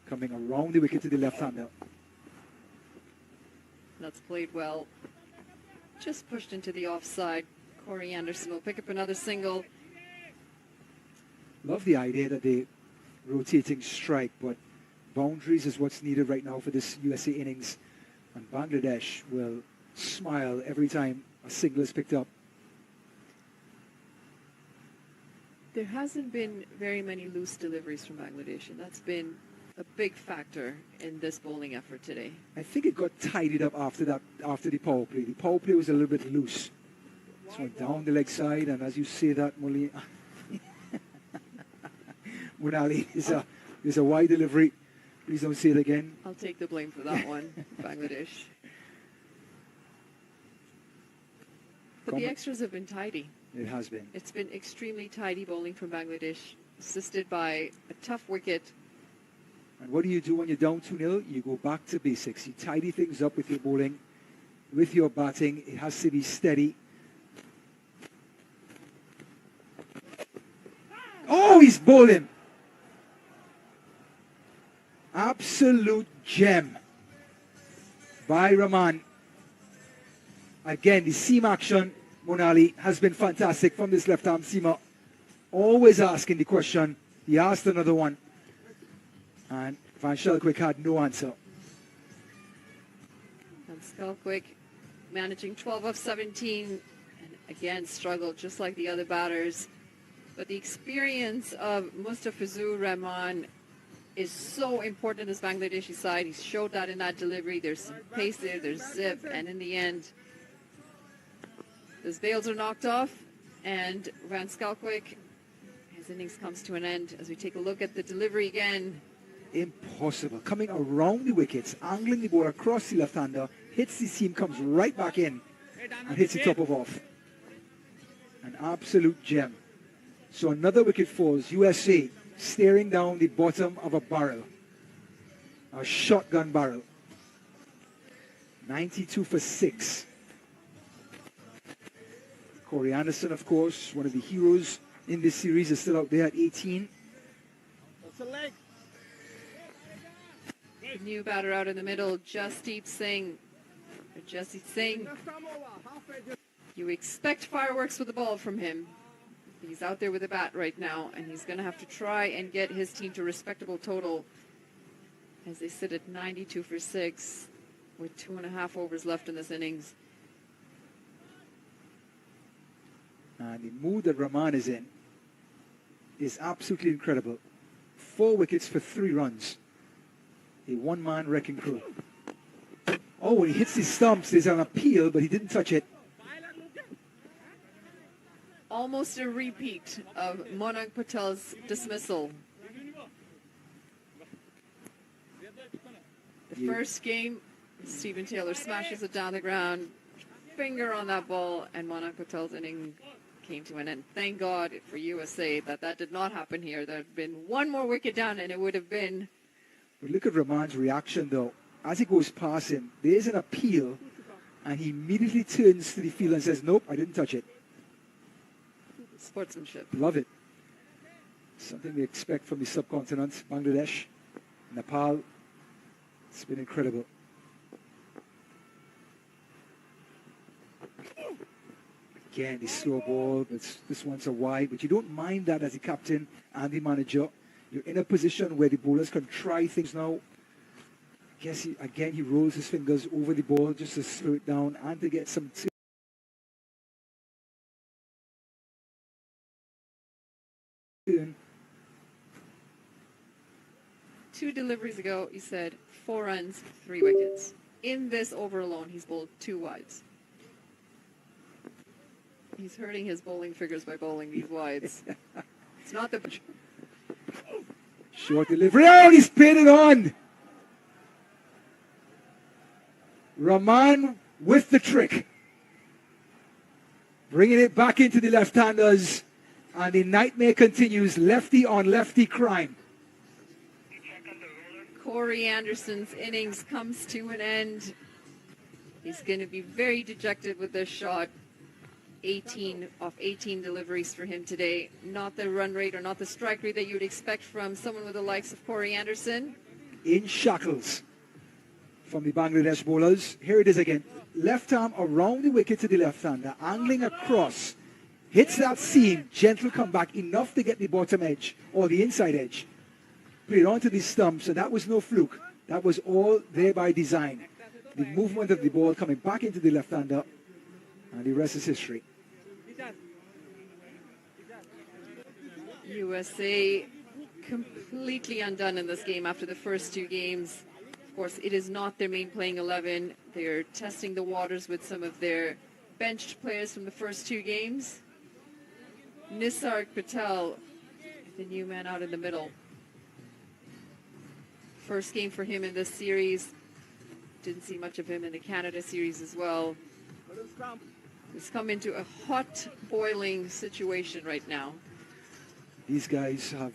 Coming around the wicket to the left-hander. That's played well. Just pushed into the offside. Corey Anderson will pick up another single. Love the idea that they rotating strike, but boundaries is what's needed right now for this USA innings. And Bangladesh will smile every time a single is picked up. There hasn't been very many loose deliveries from Bangladesh, and that's been a big factor in this bowling effort today. I think it got tidied up after that, after the power play. The power play was a little bit loose. So down the leg side, and as you say that, Munali is a wide delivery. Please don't say it again. I'll take the blame for that one, Bangladesh. But the extras have been tidy. It has been. It's been extremely tidy bowling from Bangladesh, assisted by a tough wicket. And what do you do when you're down 2-0? You go back to basics. You tidy things up with your bowling, with your batting. It has to be steady. Oh, he's bowling. Absolute gem by Rahman. Again, the seam action, Monali, has been fantastic from this left-arm seamer. Always asking the question. He asked another one. And Van Schalkwyk had no answer. And Schalkwyk managing 12 of 17. And again, struggled just like the other batters. But the experience of Mustafizur Rahman is so important in this Bangladeshi side. He showed that in that delivery. There's some pace there, there's zip, and in the end, those bails are knocked off, and Van Schalkwyk, his innings comes to an end as we take a look at the delivery again. Impossible. Coming around the wickets, angling the ball across the left-hander, hits the seam, comes right back in, and hits the top of off. An absolute gem. So another wicket falls. USA staring down the bottom of a barrel. A shotgun barrel. 92 for 6. Corey Anderson, of course, one of the heroes in this series, is still out there at 18. The new batter out in the middle, Jasdeep Singh. Jasdeep Singh. You expect fireworks with the ball from him. He's out there with a bat right now, and he's going to have to try and get his team to a respectable total as they sit at 92 for 6 with 2.5 overs left in this innings. And the mood that Rahman is in is absolutely incredible. 4 wickets for 3 runs. A one-man wrecking crew. Oh, when he hits his stumps, there's an appeal, but he didn't touch it. Almost a repeat of Monang Patel's dismissal. The first game, Stephen Taylor smashes it down the ground, finger on that ball, and Monang Patel's inning came to an end. Thank God for USA that did not happen here. There had been one more wicket down, and it would have been... But look at Rahman's reaction, though. As he goes past him, there's an appeal, and he immediately turns to the field and says, nope, I didn't touch it. Sportsmanship. Love it. Something we expect from the subcontinent, Bangladesh, Nepal. It's been incredible. Again, the slow ball, but this one's a wide, but you don't mind that as a captain and the manager. You're in a position where the bowlers can try things now. I guess he rolls his fingers over the ball just to slow it down and to get some... Two deliveries ago, he said 4 runs, 3 wickets. In this over alone, he's bowled 2 wides. He's hurting his bowling figures by bowling these wides. It's not the... Short delivery. Oh, he's pinned it on. Rahman with the trick. Bringing it back into the left-handers. And the nightmare continues. Lefty on lefty crime. Corey Anderson's innings comes to an end. He's going to be very dejected with this shot. 18 off 18 deliveries for him today. Not the run rate or not the strike rate that you would expect from someone with the likes of Corey Anderson. In shackles from the Bangladesh bowlers. Here it is again. Left arm around the wicket to the left-hander, angling across. Hits that seam, gentle comeback, enough to get the bottom edge or the inside edge. Played onto the stump, so that was no fluke. That was all there by design. The movement of the ball coming back into the left-hander, and the rest is history. USA completely undone in this game after the first two games. Of course, it is not their main playing 11. They're testing the waters with some of their benched players from the first two games. Nisarg Patel, the new man out in the middle. First game for him in this series. Didn't see much of him in the Canada series as well. He's come into a hot, boiling situation right now. These guys have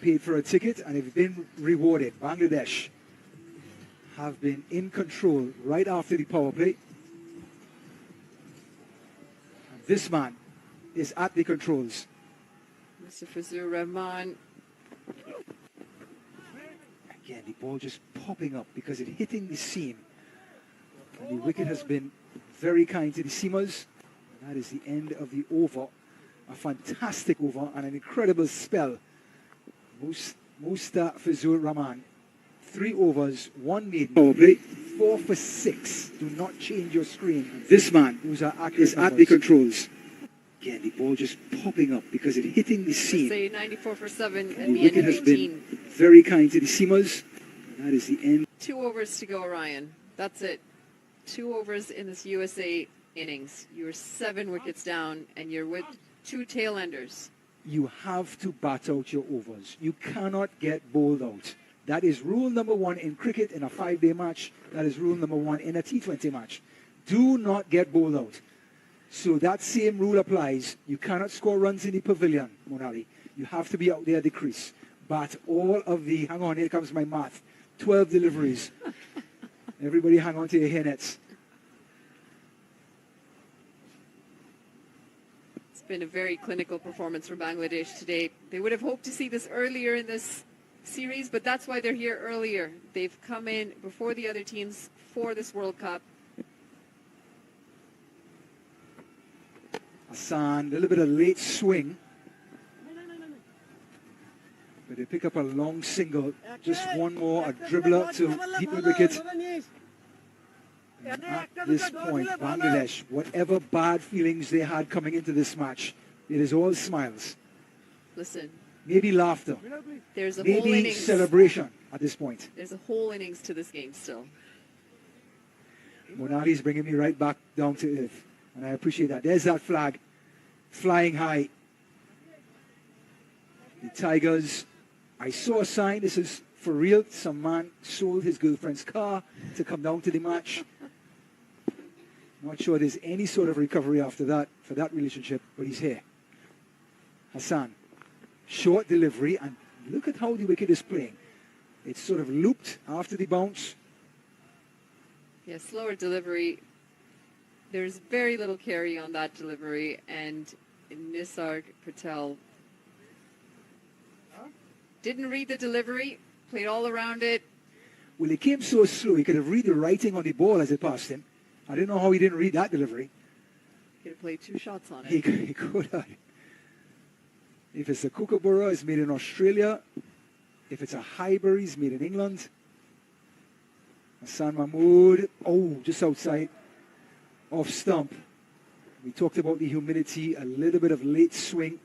paid for a ticket and have been rewarded. Bangladesh have been in control right after the power play. And this man is at the controls. Mr. Fazur Rahman. Again, the ball just popping up because it's hitting the seam. And the wicket has been very kind to the seamers. And that is the end of the over. A fantastic over and an incredible spell. Musta Fazur Rahman. 3 overs, 1 maiden. Power play. 4 for 6. Do not change your screen. This man who's at the controls. Again, the ball just popping up because it's hitting the seam. Say 94 for 7 at The the end wicket of has 18. been very kind to the seamers. And that is the end. 2 overs to go, Ryan. That's it. 2 overs in this USA innings. You're 7 wickets down, and you're with 2 tail enders. You have to bat out your overs. You cannot get bowled out. That is rule number 1 in cricket in a 5-day match. That is rule number 1 in a T20 match. Do not get bowled out. So that same rule applies. You cannot score runs in the pavilion, Monali. You have to be out there at the crease. Bat all of the, hang on, here comes my math, 12 deliveries. Everybody hang on to your hair nets. It's been a very clinical performance for Bangladesh today. They would have hoped to see this earlier in this series, but that's why they're here earlier. They've come in before the other teams for this World Cup. Hassan, a little bit of late swing. But they pick up a long single. Just one more, a dribbler to deep the wicket. And at this point, Bangladesh, whatever bad feelings they had coming into this match, it is all smiles. Listen, Maybe laughter. there's a whole Maybe innings. celebration at this point. There's a whole innings to this game still. Monali's bringing me right back down to earth. And I appreciate that. There's that flag flying high. The Tigers, I saw a sign, this is for real. Some man sold his girlfriend's car to come down to the match. Not sure there's any sort of recovery after that for that relationship, but he's here. Hassan, short delivery, and look at how the wicket is playing. It's sort of looped after the bounce. Yeah, slower delivery. There's very little carry on that delivery, and Nisarg Patel didn't read the delivery, played all around it. Well, he came so slow, he could have read the writing on the ball as it passed him. I don't know how he didn't read that delivery. Could have played 2 shots on He it. could have. If it's a Kookaburra, it's made in Australia. If it's a Highbury, it's made in England. Hassan Mahmood, just outside off stump. We talked about the humidity, a little bit of late swing.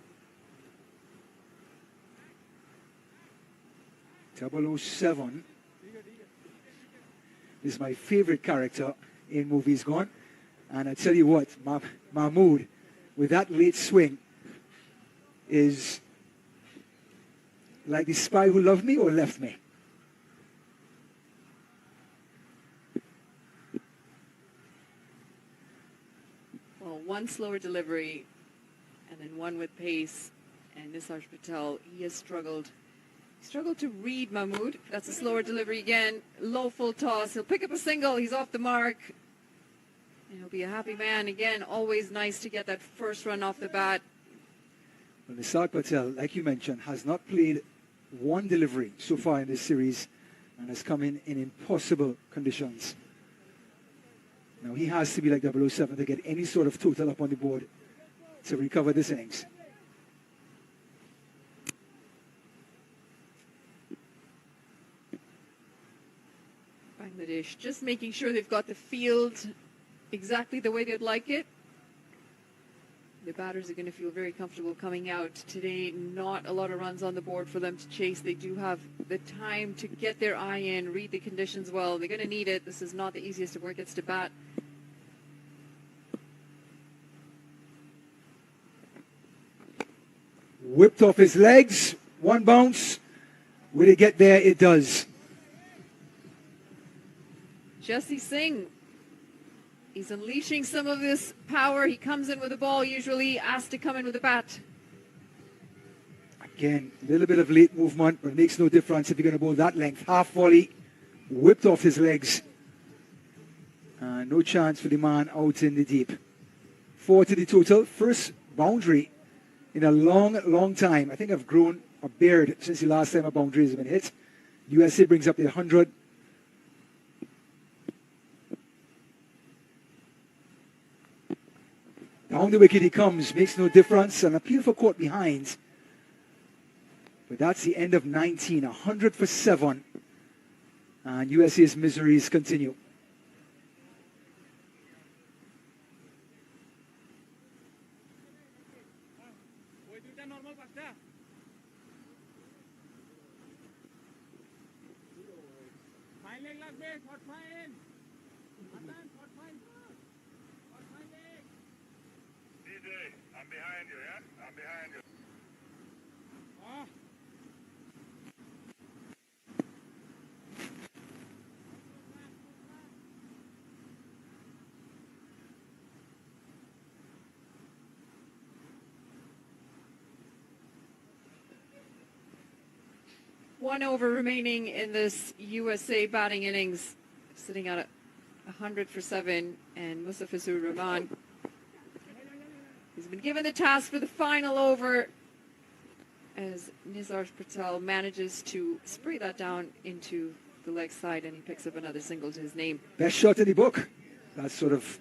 007 is my favorite character in Movies Gone. And I tell you what, Mahmood, with that late swing, is like the spy who loved me or left me. Well, one slower delivery and then one with pace. And Nisarg Patel, he has struggled Struggled to read Mahmood. That's a slower delivery again. Low full toss. He'll pick up a single. He's off the mark. And he'll be a happy man. Again, always nice to get that first run off the bat. Well, Nisar Patel, like you mentioned, has not played one delivery so far in this series and has come in impossible conditions. Now he has to be like 007 to get any sort of total up on the board to recover this innings. Bangladesh just making sure they've got the field exactly the way they'd like it. The batters are going to feel very comfortable coming out today. Not a lot of runs on the board for them to chase. They do have the time to get their eye in, read the conditions well. They're going to need it. This is not the easiest of wickets to bat. Whipped off his legs. One bounce. Will it get there? It does. Jesse Singh, he's unleashing some of this power. He comes in with the ball, usually asked to come in with the bat. Again, a little bit of late movement, but it makes no difference if you're going to bowl that length. Half volley, whipped off his legs. No chance for the man out in the deep. 4 to the total. First boundary in a long, long time. I think I've grown a beard since the last time a boundary has been hit. USA brings up the 100. Down the wicket he comes, makes no difference. An appeal for caught behind. But that's the end of 19, 100 for 7. And USA's miseries continue. I'm behind you, yeah? I'm behind you. One over remaining in this USA batting innings, sitting at 100 for 7, and Mustafizur Rahman, he's been given the task for the final over as Nizar Patel manages to spray that down into the leg side, and he picks up another single to his name. Best shot in the book. That sort of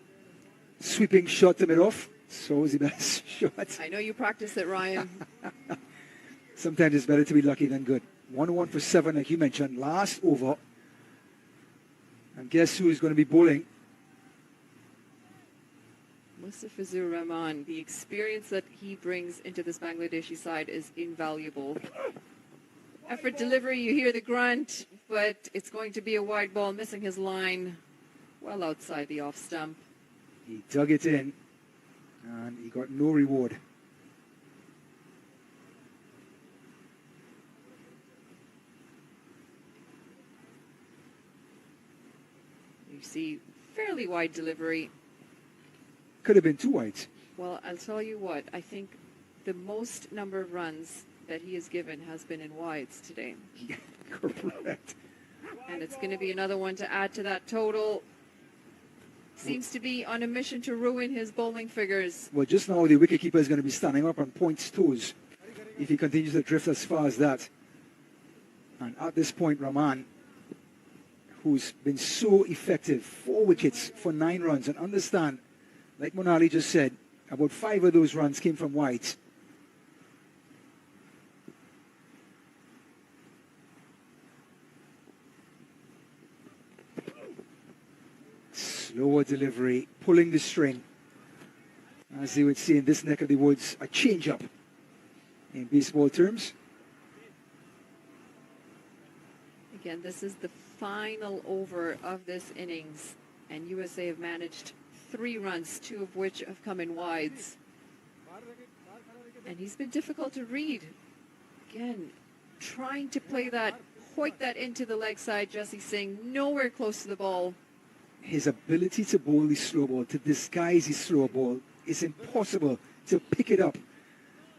sweeping shot to mid off. So is the best shot. I know you practiced it, Ryan. Sometimes it's better to be lucky than good. 1-1 for 7, like you mentioned. Last over. And guess who is going to be bowling? Mustafizur Rahman. The experience that he brings into this Bangladeshi side is invaluable. Effort delivery, you hear the grunt, but it's going to be a wide ball, missing his line well outside the off stump. He dug it in, and he got no reward. You see, fairly wide delivery. Could have been 2 wides. Well, I'll tell you what, I think the most number of runs that he has given has been in wides today. Correct. And it's going to be another one to add to that total. Seems to be on a mission to ruin his bowling figures. Well, just now the wicketkeeper is going to be standing up on points toes if he continues to drift as far as that. And at this point, Rahman, who's been so effective, 4 wickets for 9 runs, and understand, like Monali just said, about 5 of those runs came from wides. Slower delivery, pulling the string. As they would say in this neck of the woods, a change-up in baseball terms. Again, this is the final over of this innings, and USA have managed 3 runs, 2 of which have come in wides. And he's been difficult to read. Again, trying to play that, hoik that into the leg side, Jesse Singh, nowhere close to the ball. His ability to bowl the slow ball, to disguise his slow ball, is impossible to pick it up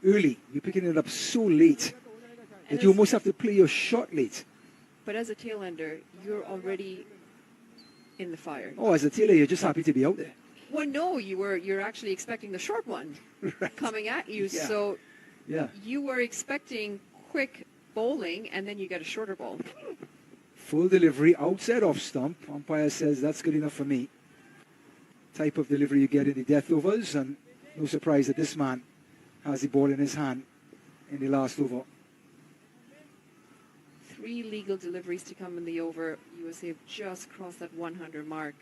early. You're picking it up so late. that you almost have to play your shot late. But as a tail ender, you're already in the fire. Oh, as a tailor, you're just happy to be out there. Well, no, you're actually expecting the short one Right. coming at you. Yeah. So Yeah. you were expecting quick bowling, and then you get a shorter ball. Full delivery outside off stump. Umpire says that's good enough for me. Type of delivery you get in the death overs, and no surprise that this man has the ball in his hand in the last over. 3 legal deliveries to come in the over. USA have just crossed that 100 mark.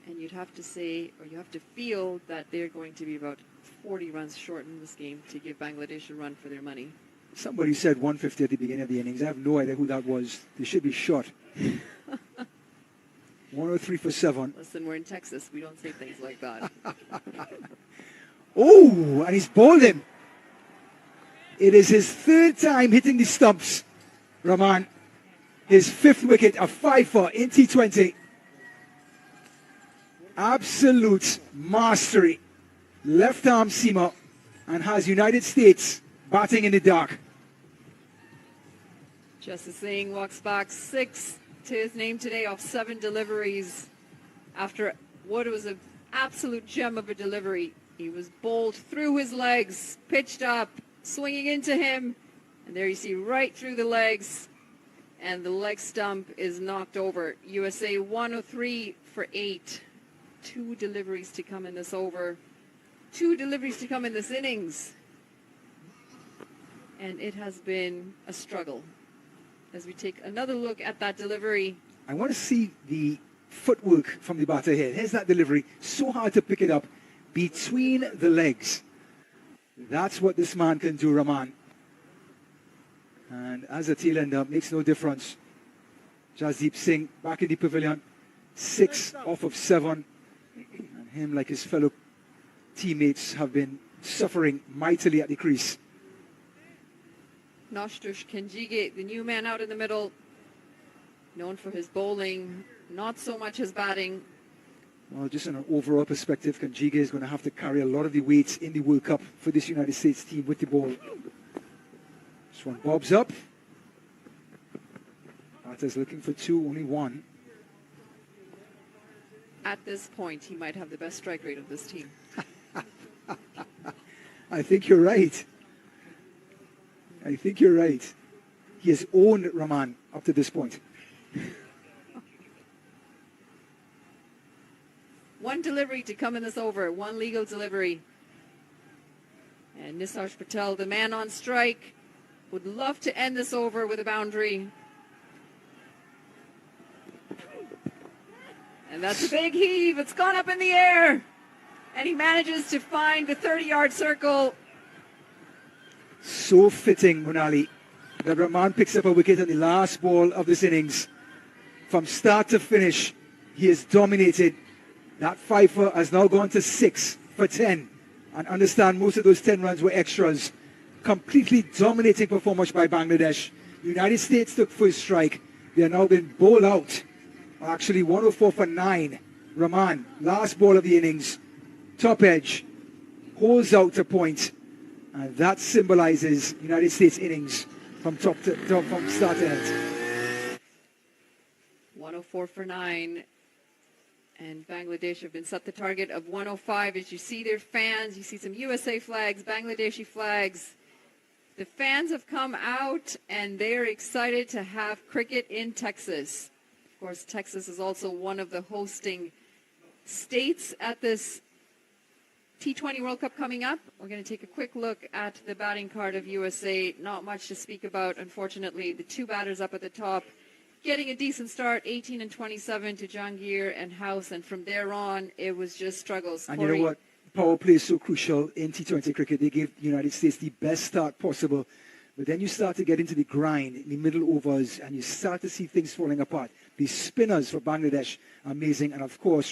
And you'd have to say, or you have to feel that they're going to be about 40 runs short in this game to give Bangladesh a run for their money. Somebody said 150 at the beginning of the innings. I have no idea who that was. They should be shot. 103 for 7. Listen, we're in Texas. We don't say things like that. Oh, and he's bowled him. It is his 3rd time hitting the stumps, Rahman. His 5th wicket, a 5-for in T20. Absolute mastery. Left arm seamer, and has United States batting in the dark. Justice Singh walks back 6 to his name today off 7 deliveries after what was an absolute gem of a delivery. He was bowled through his legs, pitched up, swinging into him, and there you see right through the legs, and the leg stump is knocked over. USA 103 for 8. 2 deliveries to come in this over. 2 deliveries to come in this innings. And it has been a struggle. As we take another look at that delivery. I want to see the footwork from the batter here. Here's that delivery. So hard to pick it up between the legs. That's what this man can do, Rahman. And as a tail ender, makes no difference. Jasdeep Singh back in the pavilion. 6 off of 7. And him, like his fellow teammates, have been suffering mightily at the crease. Noshtush Kenjige, the new man out in the middle, known for his bowling, not so much his batting. Well, just in an overall perspective, Kenjige is going to have to carry a lot of the weights in the World Cup for this United States team with the ball. This one bobs up. Batter's looking for 2, only 1. At this point, he might have the best strike rate of this team. I think you're right. I think you're right. He has owned Rahman up to this point. 1 delivery to come in this over. 1 legal delivery. And Nisarj Patel, the man on strike, would love to end this over with a boundary. And that's a big heave. It's gone up in the air. And he manages to find the 30-yard circle. So fitting, Monali, that Rahman picks up a wicket on the last ball of this innings. From start to finish, he has dominated. That 5-for has now gone to 6 for 10. And understand most of those 10 runs were extras. Completely dominating performance by Bangladesh. United States took first strike. They are now been bowled out. Actually, 104 for 9. Rahman, last ball of the innings. Top edge. Holds out a point. And that symbolizes United States innings from top to top, from start to end. 104 for 9. And Bangladesh have been set the target of 105. As you see their fans, you see some USA flags, Bangladeshi flags. The fans have come out and they're excited to have cricket in Texas. Of course, Texas is also one of the hosting states at this T20 World Cup coming up. We're going to take a quick look at the batting card of USA. Not much to speak about, unfortunately. The 2 batters up at the top getting a decent start, 18 and 27 to Jahangir and House. And from there on, it was just struggles. And you know what? Power play is so crucial in T20 cricket. They gave the United States the best start possible. But then you start to get into the grind in the middle overs and you start to see things falling apart. The spinners for Bangladesh, amazing. And of course,